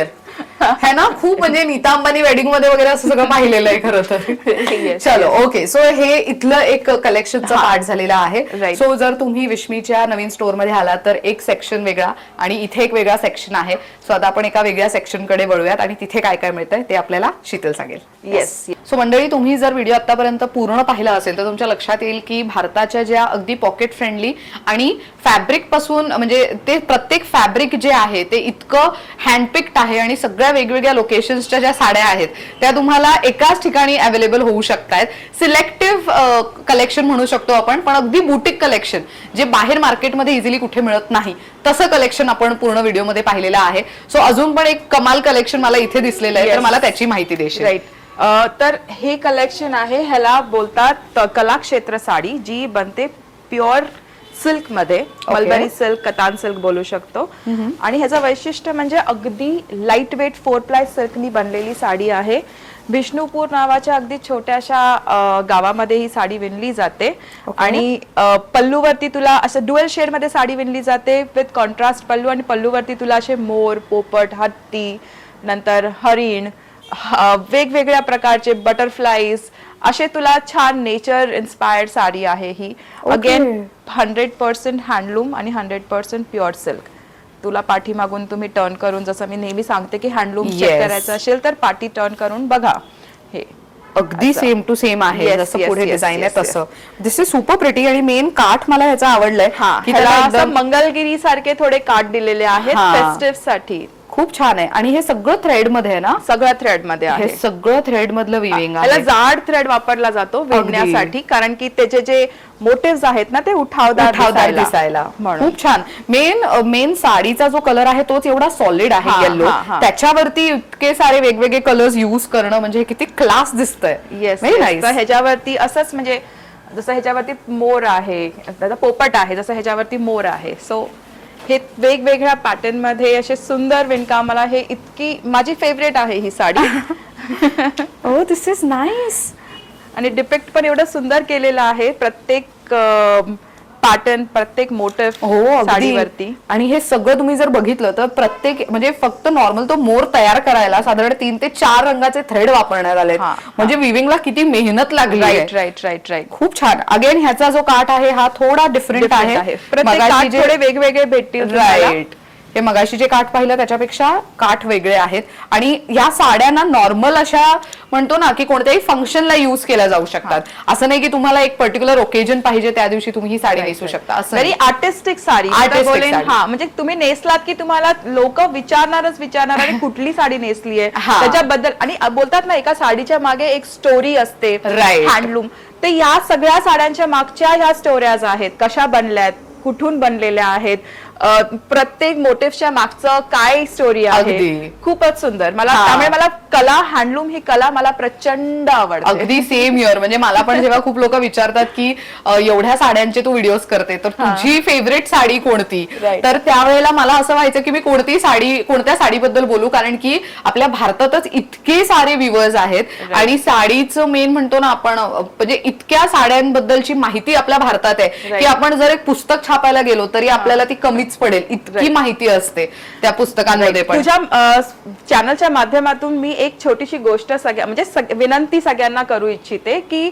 आहे ना, खूप म्हणजे नीता अंबानी वेडिंग मध्ये वगैरे असं सगळं पाहिलेलं आहे खरं तर. चलो ओके. सो हे इथलं एक कलेक्शनचा पार्ट झालेला आहे. सो जर तुम्ही विश्मीच्या नवीन स्टोअर मध्ये आलात तर एक सेक्शन वेगळा आणि इथे एक वेगळा सेक्शन आहे. सो आता आपण एका वेगळ्या सेक्शन कडे वळूयात आणि तिथे काय काय मिळतंय ते आपल्याला शीतल सांगेल. येस. सो मंडळी, तुम्ही जर व्हिडिओ आतापर्यंत पूर्ण पाहिला असेल तर तुमच्या लक्षात येईल की भारताच्या ज्या अगदी पॉकेट फ्रेंडली आणि फॅब्रिक पासून, म्हणजे ते प्रत्येक फॅब्रिक जे आहे ते इतकं हँडपिक्ड आहे आणि सगळ्या वेगवेगळ्या लोकेशन्सच्या ज्या साड्या आहेत त्या तुम्हाला एकाच ठिकाणी अवेलेबल होऊ शकतात. सिलेक्टिव्ह कलेक्शन म्हणू शकतो आपण, पण अगदी बुटीक कलेक्शन जे बाहेर मार्केटमध्ये इझिली कुठे मिळत नाही तसं कलेक्शन आपण पूर्ण व्हिडिओमध्ये पाहिलेलं आहे. सो अजून पण एक कमाल कलेक्शन मला इथे दिसलेलं आहे, तर मला त्याची माहिती देशील? राईट. तर हे कलेक्शन आहे, ह्याला बोलतात कलाक्षेत्र साडी, जी बनते प्युअर सिल्क मध्ये. मलबरी सिल्क, कतान सिल्क बोलू शकतो. आणि ह्याचं वैशिष्ट्य म्हणजे अगदी लाईट वेट 4ply सिल्कनी बनलेली साडी आहे. विष्णुपूर नावाच्या अगदी छोट्याशा गावामध्ये ही साडी विणली जाते. आणि पल्लूवरती तुला असं डुअल शेड मध्ये साडी विणली जाते विथ कॉन्ट्रास्ट पल्लू. आणि पल्लूवरती तुला असे मोर, पोपट, हत्ती, नंतर हरिण, वेगवेगळ्या प्रकारचे बटरफ्लाईज असे तुला छान नेचर इन्स्पायर्ड साडी आहे ही. अगेन 100% हँडलूम आणि 100% प्युअर सिल्क. तुला पाठीमागून तुम्ही टर्न करून, जसं मी नेहमी सांगते की हँडलूम चेक करायचं असेल तर पाठी टर्न करून बघा. हे अगदी सेम टू सेम आहे, जसं पुढे डिझाईन आहे तसं. दिस इज सुपर प्रिटी. आणि मेन काठ मला ह्याचा आवडलाय की त्याला मंगलगिरी सारखे थोडे काठ दिलेले आहेत फेस्टिव्ह साठी. खूप छान आहे. आणि हे सगळं थ्रेड मध्ये आहे ना? सगळं थ्रेड मध्ये आहे. हे सगळं थ्रेड मधलं विविंग याला आहे. जाड थ्रेड वापरला जातो विणण्यासाठी, कारण की त्याचे जे मोटिव्स आहेत ना ते उठावदार दिसायला. म्हणून. खूप छान. मेन साडीचा जो कलर आहे तोच एवढा सॉलिड आहे येलो, त्याच्यावरती इतके सारे वेगवेगळे कलर्स युज करणं म्हणजे किती क्लास दिसतंय. येस. तर ह्याच्यावरती असंच म्हणजे जसं ह्याच्यावरती मोर आहे, त्याचा पोपट आहे, जसं ह्याच्यावरती मोर आहे. सो हे वेगवेगळ्या पॅटर्न मध्ये असे सुंदर विणकाम, मला हे इतकी माझी फेवरेट आहे ही साडी. ओह, दिस इज नाईस. आणि डिपेक्ट पण एवढं सुंदर केलेलं आहे प्रत्येक पॅटर्न, प्रत्येक मोटिव्ह साडीवरती. आणि हे सगळं तुम्ही जर बघितलं तर प्रत्येक म्हणजे फक्त नॉर्मल तो मोर तयार करायला साधारण 3 ते 4 रंगाचे थ्रेड वापरण्यात आले. म्हणजे विविंगला किती मेहनत लागली. राईट. खूप छान. अगेन ह्याचा जो काठ आहे हा थोडा डिफरंट आहे. प्रत्येक काठ थोडे वेगवेगळे भेटतील. राईट. हे मगाशी जे काठ पाहिलं त्याच्यापेक्षा काठ वेगळे आहेत. आणि या साड्यांना नॉर्मल अशा म्हणतो ना की कोणत्याही फंक्शनला युज केल्या जाऊ शकतात. असं नाही की तुम्हाला एक पर्टिक्युलर ओकेजन पाहिजे त्या दिवशी तुम्ही ही साडी नेसू शकता. असं व्हेरी आर्टिस्टिक साडी. म्हणजे तुम्ही नेसलात की तुम्हाला लोक विचारणारच आणि कुठली साडी नेसली आहे त्याच्याबद्दल. आणि बोलतात ना एका साडीच्या मागे एक स्टोरी असते, हँडलूम. ते या सगळ्या साड्यांच्या मागच्या ह्या स्टोऱ्याज आहेत. कशा बनल्यात, कुठून बनलेल्या आहेत, प्रत्येक मोटिव्हच्या मागचं काय स्टोरी आहे. खूपच सुंदर. त्यामुळे मला कला, हँडलूम ही कला मला प्रचंड आवडते. अगदी सेम इयर. म्हणजे मला पण जेव्हा खूप लोक विचारतात की एवढ्या साड्यांचे तू व्हिडिओज करते तर तुझी फेवरेट साडी कोणती, तर त्यावेळेला मला असं व्हायचं की मी कोणत्या साडीबद्दल बोलू, कारण की आपल्या भारतातच इतके सारे व्ह्यूअर्स आहेत आणि साडीचं मेन म्हणतो ना आपण, म्हणजे इतक्या साड्यांबद्दलची माहिती आपल्या भारतात आहे की आपण जर एक पुस्तक छापायला गेलो तरी आपल्याला ती कमीच पडेल, इतकी माहिती असते त्या पुस्तकांमध्ये. पण तुझ्या चॅनलच्या माध्यमातून मी एक छोटीशी गोष्ट म्हणजे विनंती सगळ्यांना करू इच्छिते की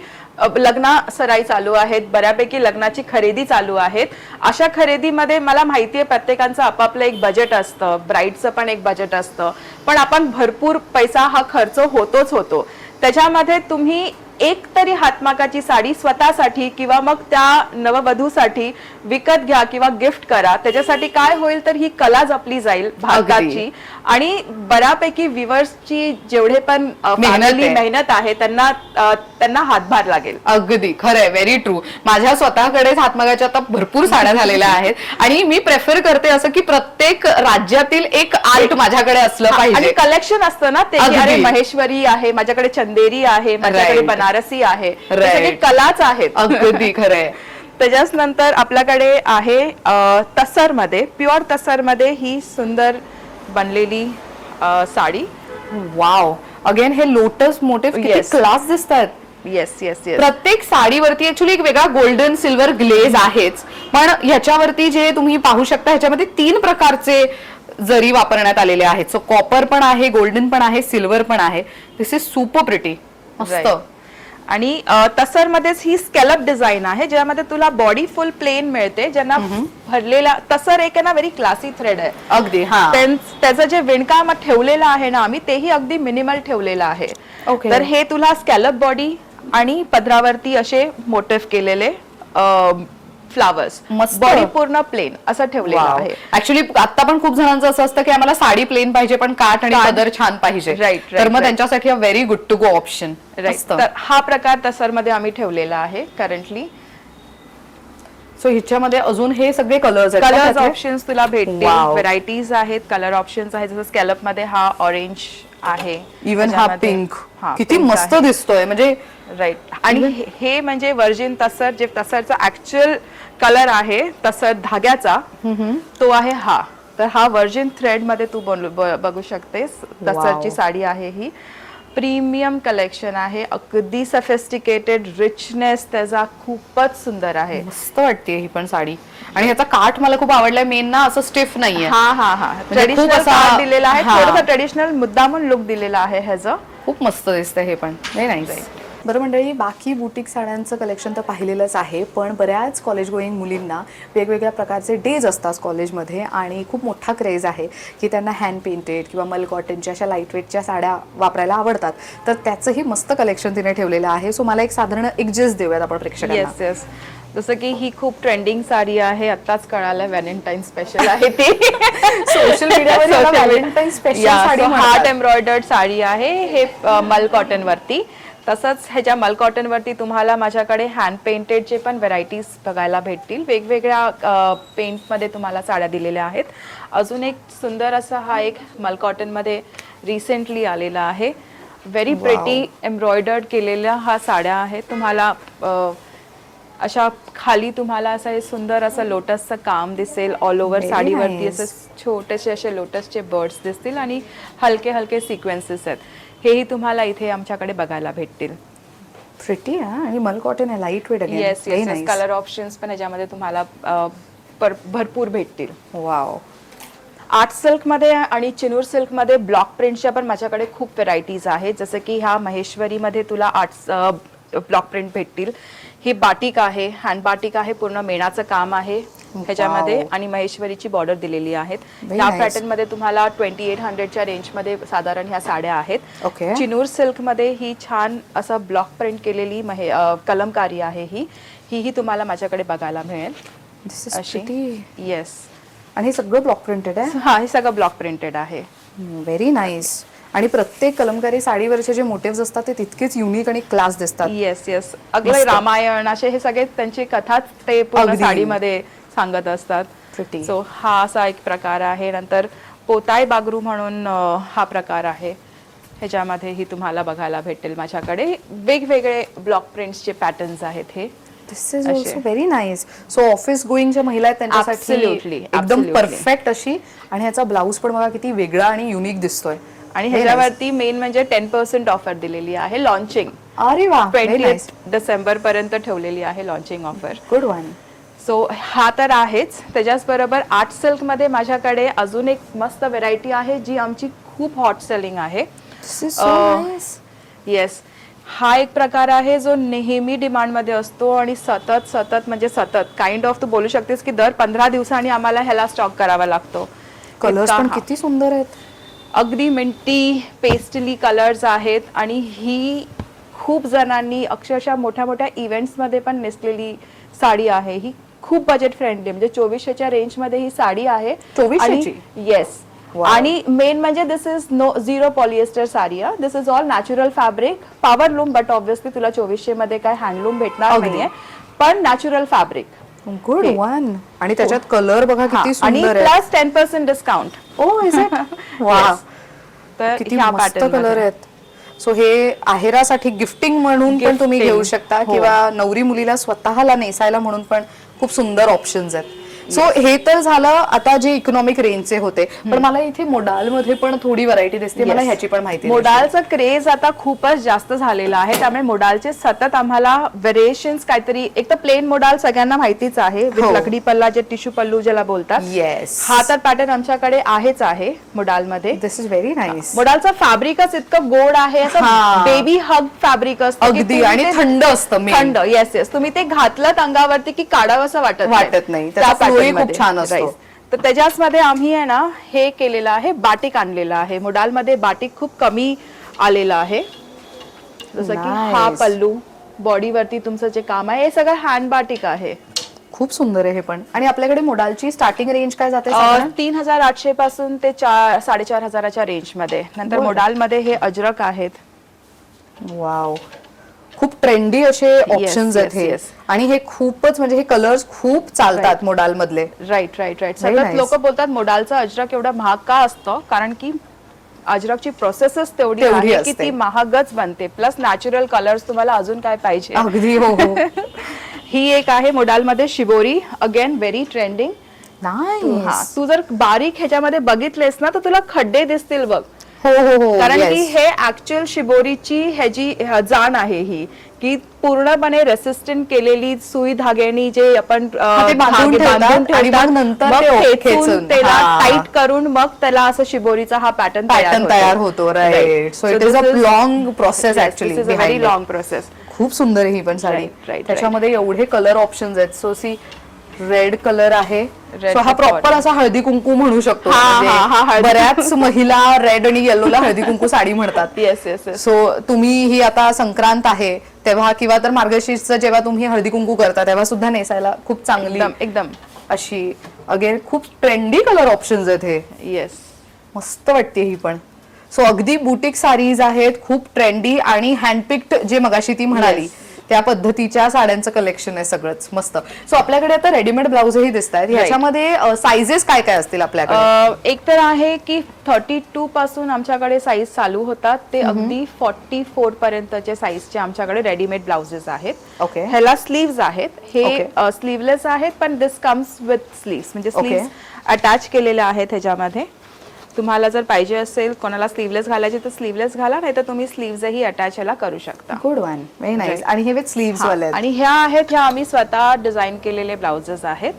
लग्न सराई चालू आहेत, बऱ्यापैकी लग्नाची खरेदी चालू आहेत. अशा खरेदीमध्ये मला माहितीये प्रत्येकाचं आपापलं एक बजेट असतं, ब्राईडचं पण एक बजेट असतं, पण आपण भरपूर पैसा हा खर्च होतो. त्याच्यामध्ये तुम्ही एक तरी हातमागाची साडी स्वतःसाठी किंवा मग त्या नववधूसाठी विकत घ्या किंवा गिफ्ट करा. त्याच्यासाठी काय होईल तर ही कला जपली जाईल भारताची. आणि बऱ्यापैकी व्ह्यूअर्सची जेवढे पण मेहनत आहे त्यांना हातभार लागेल. अगदी खरंय. Very true. माझ्या स्वतःकडेच हातमागाच्या आता भरपूर साड्या झालेल्या आहेत आणि मी प्रेफर करते असं की प्रत्येक राज्यातील एक आर्ट माझ्याकडे असलं पाहिजे. आणि कलेक्शन असतं ना ते, अरे महेश्वरी आहे, माझ्याकडे चंदेरी आहे, माझ्याकडे बनारसी आहे, सगळे कलाच आहेत. अगदी खरंय. त्याच्याच नंतर आपल्याकडे आहे तसर मध्ये, प्युअर तसर मध्ये ही सुंदर बनलेली साडी. वाव. अगेन हे लोटस मोटिव्ह किती क्लास दिसतात. येस. प्रत्येक साडीवरती ऍक्च्युली एक वेगळा गोल्डन सिल्वर ग्लेज आहेच, पण ह्याच्यावरती जे तुम्ही पाहू शकता ह्याच्यामध्ये 3 प्रकारचे जरी वापरण्यात आलेले आहेत. सो कॉपर पण आहे, गोल्डन पण आहे, सिल्वर पण आहे. This is super pretty. मस्त. आणि तसर मध्येच ही स्कॅलप डिझाईन आहे ज्यामध्ये तुला बॉडी फुल प्लेन मिळते, ज्यांना भरलेला तसर एक ना व्हेरी क्लासी थ्रेड आहे. अगदी. त्याचं जे विणकाम ठेवलेलं आहे ना आम्ही, तेही अगदी मिनिमल ठेवलेलं आहे. तर हे तुला स्कॅलप बॉडी आणि पदरावरती असे मोटिव्ह केलेले फ्लावर्स, बॉडी पूर्ण प्लेन असं ठेवलेलं आहे. ऍक्च्युली आता पण खूप जणांचं असं असतं की आम्हाला साडी प्लेन पाहिजे पण काठ आणि पदर छान पाहिजे. तर मग त्यांच्यासाठी very good to go option. तर हा प्रकार तसर मध्ये आम्ही ठेवलेला आहे करंटली. सो ह्याच्यामध्ये अजून हे सगळे कलर्स ऑप्शन्स तुला भेटतील, व्हरायटीज आहेत, कलर ऑप्शन्स आहेत. जसं स्कॅलप मध्ये हा ऑरेंज आहे, इव्हन हा पिंक किती मस्त दिसतोय. म्हणजे राईट. आणि हे म्हणजे व्हर्जिन तसर, जे तसरचा ऍक्च्युअल कलर आहे तसर धाग्याचा, तो आहे हा. तर हा व्हर्जिन थ्रेड मध्ये तू बघू शकतेस. तसरची साडी आहे ही. प्रीमियम कलेक्शन आहे, अगदी सफिस्टिकेटेड, रिचनेस त्याचा खूपच सुंदर आहे. मस्त वाटते ही पण साडी. आणि ह्याचा काठ मला खूप आवडलाय. मेन ना असं स्टिफ नाहीये. ट्रेडिशनल काठ दिलेला आहे, थोडासा ट्रेडिशनल मुद्दामून लुक दिलेला आहे ह्याचं. खूप मस्त दिसतंय हे पण. नाही नाही. बरं मंडळी, बाकी बुटीक साड्यांचं कलेक्शन तर पाहिलेलंच आहे, पण बऱ्याच कॉलेज गोईंग मुलींना वेगवेगळ्या प्रकारचे डेज असतात कॉलेजमध्ये आणि खूप मोठा क्रेज आहे की त्यांना हँड पेंटेड किंवा मल कॉटनच्या अशा लाईटवेटच्या साड्या वापरायला आवडतात. तर त्याचंही मस्त कलेक्शन तिने ठेवलेलं आहे. सो मला एक साधारण एक जेस्ट देऊयात आपण प्रेक्षकांना. येस. जसं की ही खूप ट्रेंडिंग साडी आहे, आत्ताच कळालं व्हॅलेंटाईन स्पेशल आहे ती. सोशल मीडियावर Valentine special sari heart embroidered sari आहे, हे मल कॉटन वरती. तसंच ह्याच्या मल कॉटन वरती तुम्हाला माझ्याकडे हँड पेंटेडचे पण व्हरायटीज बघायला भेटतील. वेगवेगळ्या पेंटमध्ये तुम्हाला साड्या दिलेल्या आहेत. अजून एक सुंदर असा हा एक मल कॉटन मध्ये रिसेंटली आलेला आहे. व्हेरी प्रिटी एम्ब्रॉयडर्ड केलेल्या हा साड्या आहेत. तुम्हाला अशा खाली तुम्हाला असं हे सुंदर असं लोटसचं काम दिसेल. ऑल ओव्हर साडीवरती असे छोटेसे असे लोटसचे बर्ड्स दिसतील आणि हलके हलके सिक्वेन्सेस आहेत. हेही तुम्हाला इथे आमच्याकडे बघायला भेटतील. प्रिटी आणि मल कॉटन आहे, लाईट वेट आहे. येस येस, कलर ऑप्शन्स पण याच्यामध्ये तुम्हाला भरपूर भेटतील. वाव. आर्ट सिल्क मध्ये आणि चिनूर सिल्क मध्ये ब्लॉक प्रिंटच्या पण माझ्याकडे खूप व्हरायटीज आहेत. जसं की ह्या महेश्वरी मध्ये तुला ब्लॉक प्रिंट भेटतील. ही बाटिक आहे, हँड बाटिक आहे, पूर्ण मेणाचं काम आहे ह्याच्यामध्ये आणि महेश्वरीची बॉर्डर दिलेली आहेत. या पॅटर्न मध्ये तुम्हाला 2800च्या रेंज मध्ये साधारण ह्या साड्या आहेत. चिनूर सिल्क मध्ये ही छान असं ब्लॉक प्रिंट केलेली कलमकारी आहे. ही तुम्हाला माझ्याकडे बघायला मिळेल अशी. येस, आणि हे सगळं ब्लॉक प्रिंटेड आहे. हा, हे सगळं ब्लॉक प्रिंटेड आहे. Very nice. आणि प्रत्येक कलमकारी साडीवरचे जे मोटिव्स असतात ते तितकेच युनिक आणि क्लास दिसतात. येस येस, अगदी रामायण असे हे सगळे त्यांची कथाच ते पूर्ण साडीमध्ये सांगत असतात. सो हा असा एक प्रकार आहे. नंतर पोताय बागरू म्हणून हा प्रकार आहे. ह्याच्यामध्ये तुम्हाला बघायला भेटेल माझ्याकडे वेगवेगळे ब्लॉक प्रिंट्सचे पॅटर्न्स आहेत. हे this is also very nice. So office गोईंगच्या महिला आहेत त्यांच्यासाठी एकदम परफेक्ट अशी. आणि ह्याचा ब्लाऊज पण बघा किती वेगळा आणि युनिक दिसतोय. आणि ह्याच्यावरती मेन म्हणजे 10% ऑफर दिलेली आहे लॉन्चिंग. अरे वा, 20 डिसेंबर पर्यंत ठेवलेली आहे launching offer. Good one. So हा तर आहेच. त्याच्याच बरोबर आर्ट सिल्क मध्ये माझ्याकडे अजून एक मस्त व्हरायटी आहे जी आमची खूप हॉट सेलिंग आहे. येस, हा एक प्रकार आहे जो नेहमी डिमांड मध्ये असतो आणि सतत म्हणजे सतत काइंड ऑफ तू बोलू शकतेस की दर 15 दिवसांनी आम्हाला ह्याला स्टॉक करावा लागतो. कलर्स पण किती सुंदर आहेत. अगदी मिंटी पेस्टली कलर्स आहेत. आणि ही खूप जणांनी अक्षरशः मोठ्या मोठ्या इव्हेंट्समध्ये पण नेसलेली साडी आहे. ही खूप बजेट फ्रेंडली, म्हणजे 2400च्या रेंज मध्ये ही साडी आहे. 2400ची? येस. आणि मेन म्हणजे this is zero polyester sari. This is all natural fabric, power loom. But obviously तुला 2400 मध्ये काय हँडलूम भेटणार नाहीये, पण नॅचरल फॅब्रिक. Good one. आणि त्याच्यात कलर बघा किती सुंदर आहे. Plus 10% discount. Oh is it? वा, तर किती मस्त कलर आहेत. सो हे आहेरासाठी गिफ्टिंग म्हणून पण तुम्ही घेऊ शकता किंवा नवरी मुलीला स्वतःला नेसायला म्हणून पण खूप सुंदर ऑप्शन्स आहेत. सो हे तर झालं आता जे इकॉनॉमिक रेंजचे होते. पण मला इथे मोडाल मध्ये पण थोडी व्हरायटी दिसते. मला ह्याची पण माहिती. मोडालचा क्रेज आता खूपच जास्त झालेला आहे, त्यामुळे मोडालचे सतत आम्हाला व्हेरिएशन्स काहीतरी. एक तर प्लेन मोडाल सगळ्यांना माहितीच आहे, लकडी पल्ला जे टिश्यू पल्लू ज्याला बोलतात. येस, हा तर पॅटर्न आमच्याकडे आहेच आहे मोडाल मध्ये. दिस इज व्हेरी नाईस. मोडालचं फॅब्रिकच इतकं गोड आहे, असं बेबी हग फॅब्रिक असतं अगदी आणि थंड असतं. थंड. येस येस, तुम्ही ते घातलं अंगावरती की काढावं असं वाटत नाही. खूप छान असतो. तर त्याच्याच मध्ये आम्ही आहे ना हे केलेलं आहे, बाटिक आणलेलं आहे. मोडाल मध्ये बाटिक खूप कमी आलेलं आहे. जसं की हा पल्लू, बॉडीवरती तुमचं जे काम आहे हे सगळं हँड बाटिक आहे. खूप सुंदर आहे हे पण. आणि आपल्याकडे मोडालची स्टार्टिंग रेंज काय जाते? 3800 पासून ते 4500च्या रेंज मध्ये. नंतर मोडाल मध्ये हे अजरक आहेत. वाव, खूप ट्रेंडी असे ऑप्शन्स आहेत हे. आणि हे खूपच म्हणजे हे कलर्स खूप चालतात मोडाल मधले. Right right right. सगळ्यात लोक बोलतात मोडालचं अजरक एवढा महाग का असतं, कारण की अजरकची प्रोसेसच तेवढी आहे की ती महागच बनते. प्लस नॅचरल कलर्स तुम्हाला अजून काय पाहिजे. अगदी. हो हो. ही एक आहे मोडाल मध्ये शिबोरी, अगेन व्हेरी ट्रेंडिंग. तू जर बारीक ह्याच्यामध्ये बघितलेस ना तर तुला खड्डे दिसतील बघ. हो हो हो. कारण की हे ऍक्च्युअल शिबोरीची ह्याची जाण आहे ही, की पूर्णपणे रेसिस्टंट केलेली सुई धाग्यानी जे आपण बांधून ठेवतात, नंतर त्याला टाईट करून मग त्याला असं शिबोरीचा हा पॅटर्न तयार होतो. Right. So it is a long process actually. Very long process. खूप सुंदर ही पण साडी. त्याच्यामध्ये एवढे कलर ऑप्शन्स आहेत. सो सी रेड कलर आहे. Red So हा with प्रॉपर cotton. असा हळदी कुंकू म्हणू शकतो. हा, म्हणजे हा, हळदी. बऱ्याच महिला रेड आणि येलोला हळदी कुंकू साडी म्हणतात. Yes yes yes. सो तुम्ही ही आता संक्रांत आहे तेव्हा किंवा तर मार्गशीर्षचं जेव्हा तुम्ही हळदी कुंकू करता तेव्हा सुद्धा नेसायला खूप चांगली एकदम अशी अगेन खूप ट्रेंडी कलर ऑप्शन्स आहेत हे. येस. मस्त वाटते ही पण. सो अगदी बुटीक साडीज आहेत, खूप ट्रेंडी आणि हँडपिक्ड जे मगाशी ती म्हणाली त्या पद्धतीच्या साड्यांचं कलेक्शन आहे सगळंच मस्त. सो आपल्याकडे आता रेडीमेड ब्लाउजही दिसत आहेत. ह्याच्यामध्ये साइजेस काय काय असतील आपल्याकडे? एक तर आहे की 32 पासून आमच्याकडे साईज चालू होतात ते अगदी 44 पर्यंतचे साईजचे आमच्याकडे रेडीमेड ब्लाउजेस आहेत. ओके. ह्याला स्लीव्ज आहेत. हे स्लीवलेस आहेत पण दिस कम्स विथ स्लीव्स म्हणजे स्लीव्स अटॅच केलेले आहेत ह्याच्यामध्ये. तुम्हाला जर पाहिजे असेल कोणाला स्लीवलेस घालायचे तर स्लीवलेस घाला, नाही तर तुम्ही स्लीव्हजही अटॅच ह्याला करू शकता. Good one, very nice. आणि हे विथ स्लीव्स वाले आहेत. आणि ह्या आहेत ह्या आम्ही स्वतः डिझाईन केलेले ब्लाउजेस आहेत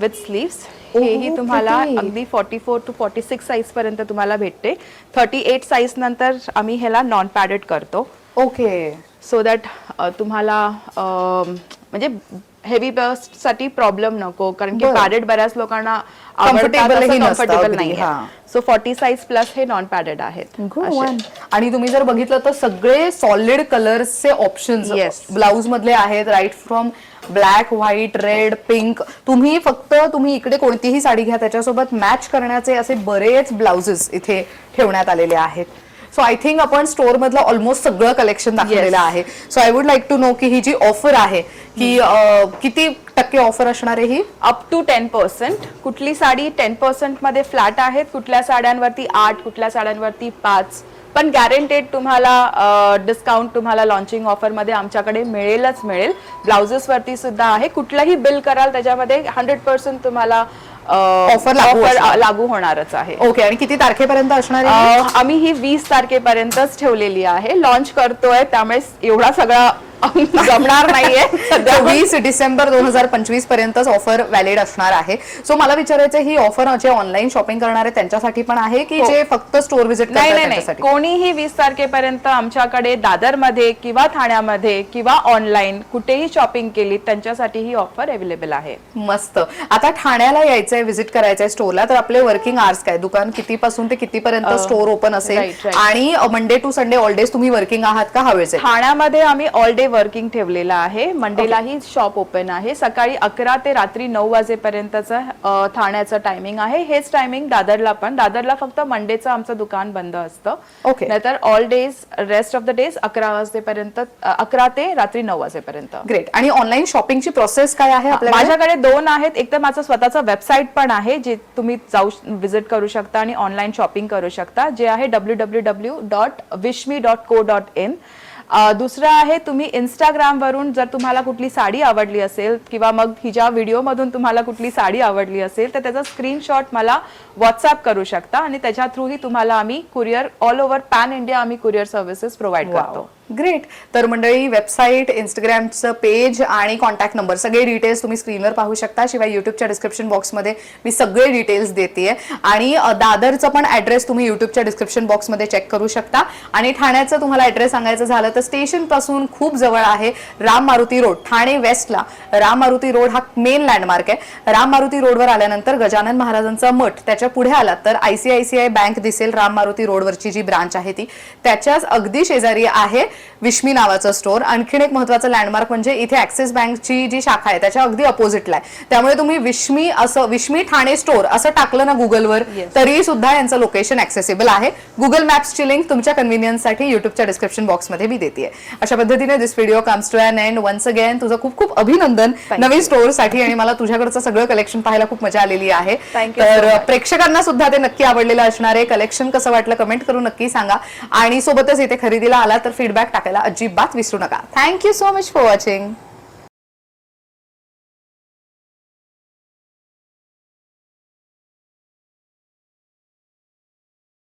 विथ स्लीव्स. हेही तुम्हाला अगदी 44 to 46 साईज पर्यंत तुम्हाला भेटते. 38 साईज नंतर आम्ही ह्याला नॉन पॅडेड करतो. ओके. सो दॅट तुम्हाला म्हणजे हेवी बस्ट साठी प्रॉब्लेम नको, कारण की पॅडेड बऱ्याच लोकांना कम्फर्टेबल नाही. सो 40 साईज प्लस हे नॉन पॅडेड आहेत. आणि तुम्ही जर बघितलं तर सगळे सॉलिड कलर्सचे ऑप्शन्स ब्लाउज मधले आहेत. Right from black, white, red, pink. तुम्ही इकडे कोणतीही साडी घ्या त्याच्यासोबत मॅच करण्याचे असे बरेच ब्लाउजेस इथे ठेवण्यात आलेले आहेत. सो आय थिंक आपण स्टोअर मधलं ऑलमोस्ट सगळं कलेक्शन दाखवलेलं आहे. So I would like to know की ही जी ऑफर आहे की किती टक्के ऑफर असणार आहे ही? Up to 10%. कुठली साडी 10% मध्ये फ्लॅट आहेत, कुठल्या साड्यांवरती 8, कुठल्या साड्यांवरती 5. पण गॅरंटेड तुम्हाला डिस्काउंट तुम्हाला लॉन्चिंग ऑफर मध्ये आमच्याकडे मिळेलच मिळेल. ब्लाउजेस वरती सुद्धा आहे. कुठलाही बिल कराल त्याच्यामध्ये 100% तुम्हाला ऑफर लागू होणारच आहे. ओके. आणि किती तारखेपर्यंत असणार आहे? आम्ही ही 20 तारखेपर्यंतच ठेवलेली आहे. लॉन्च करतोय त्यामुळे एवढा सगळा जमणार नाहीये. 20 डिसेंबर 2025 पर्यंतच ऑफर व्हॅलिड असणार आहे. सो मला विचारायचं ही ऑफर जे ऑनलाईन शॉपिंग करणारे त्यांच्यासाठी पण आहे की जे फक्त स्टोर व्हिजिट करतात त्यांच्यासाठी? कोणीही 20 तारखेपर्यंत आमच्याकडे दादरमध्ये किंवा ठाण्यामध्ये किंवा ऑनलाईन कुठेही शॉपिंग केली त्यांच्यासाठी ही ऑफर अवेलेबल आहे. मस्त. आता ठाण्याला यायचंय, व्हिजिट करायचंय स्टोरला, तर आपले वर्किंग आवर्स काय? दुकान कितीपासून ते कितीपर्यंत स्टोर ओपन असेल? आणि Monday to Sunday all days तुम्ही वर्किंग आहात का? हवेचे ठाण्यामध्ये आम्ही ऑल डे वर्किंग ठेवलेला आहे. मंडेलाही शॉप ओपन आहे. सकाळी 11 ते रात्री 9 वाजेपर्यंतचं ठाण्याचं टायमिंग आहे. हेच टायमिंग दादरला पण. दादरला फक्त मंडेचं आमचं दुकान बंद असतं. ओके. नाहीतर all days rest of the days 11 वाजेपर्यंत, 11 ते रात्री 9 वाजेपर्यंत. ग्रेट. आणि ऑनलाईन शॉपिंगची प्रोसेस काय आहे आपल्याकडे? माझ्याकडे 2 आहेत. एक तर माझं स्वतःचं वेबसाईट पण आहे जे तुम्ही जाऊ व्हिजिट करू शकता आणि ऑनलाईन शॉपिंग करू शकता, जे आहे www.wishme.co.in. दुसरं आहे तुम्ही इंस्टाग्राम वरून जर तुम्हाला कुठली साडी आवडली असेल किंवा मग हिच्या व्हिडिओ मधून तुम्हाला कुठली साडी आवडली असेल तर त्याचा स्क्रीनशॉट मला व्हॉट्सअप करू शकता आणि त्याच्या थ्रूही तुम्हाला आम्ही courier all over pan India आम्ही कुरिअर सर्व्हिसेस प्रोव्हाइड करतो. ग्रेट. तर मंडळी वेबसाईट, इंस्टाग्रामचं पेज आणि कॉन्टॅक्ट नंबर सगळे डिटेल्स तुम्ही स्क्रीनवर पाहू शकता. शिवाय युट्यूबच्या डिस्क्रिप्शन बॉक्समध्ये मी सगळे डिटेल्स देते. आणि दादरचं पण ऍड्रेस तुम्ही युट्यूबच्या डिस्क्रिप्शन बॉक्समध्ये चेक करू शकता. आणि ठाण्याचं तुम्हाला ऍड्रेस सांगायचं झालं तर स्टेशन पासून खूप जवळ आहे. राम मारुती रोड, ठाणे वेस्टला राम मारुती रोड हा मेन लँडमार्क आहे. राम मारुती रोडवर आल्यानंतर गजानन महाराजांचा मठ, त्याच्या पुढे आलात तर ICICI बँक दिसेल. राम मारुती रोडवरची जी ब्रांच आहे ती त्याच्याच अगदी शेजारी आहे विश्मी नावाचं स्टोर. आणखीन एक महत्वाचं लँडमार्क म्हणजे इथे ऍक्सिस बँकची जी शाखा आहे त्याच्या अगदी अपोजिटला आहे. त्यामुळे तुम्ही विश्मी ठाणे स्टोर असं टाकलं ना गुगलवर तरी सुद्धा यांचं लोकेशन ऍक्सेसिबल आहे. गुगल मॅप्सची लिंक तुमच्या कन्व्हिनियन्ससाठी युट्यूबच्या डिस्क्रिप्शन बॉक्समध्ये मी देते. अशा पद्धतीने this video comes to an end. Once again तुझं खूप खूप अभिनंदन नवीन स्टोअरसाठी. आणि मला तुझ्याकडचं सगळं कलेक्शन पाहायला खूप मजा आलेली आहे. तर प्रेक्षकांना सुद्धा ते नक्की आवडलेलं असणार आहे. कलेक्शन कसं वाटलं कमेंट करून नक्की सांगा. आणि सोबतच इथे खरेदीला आला तर फीडबॅक टाकायला अजिबात विसरू नका. Thank you so much for watching.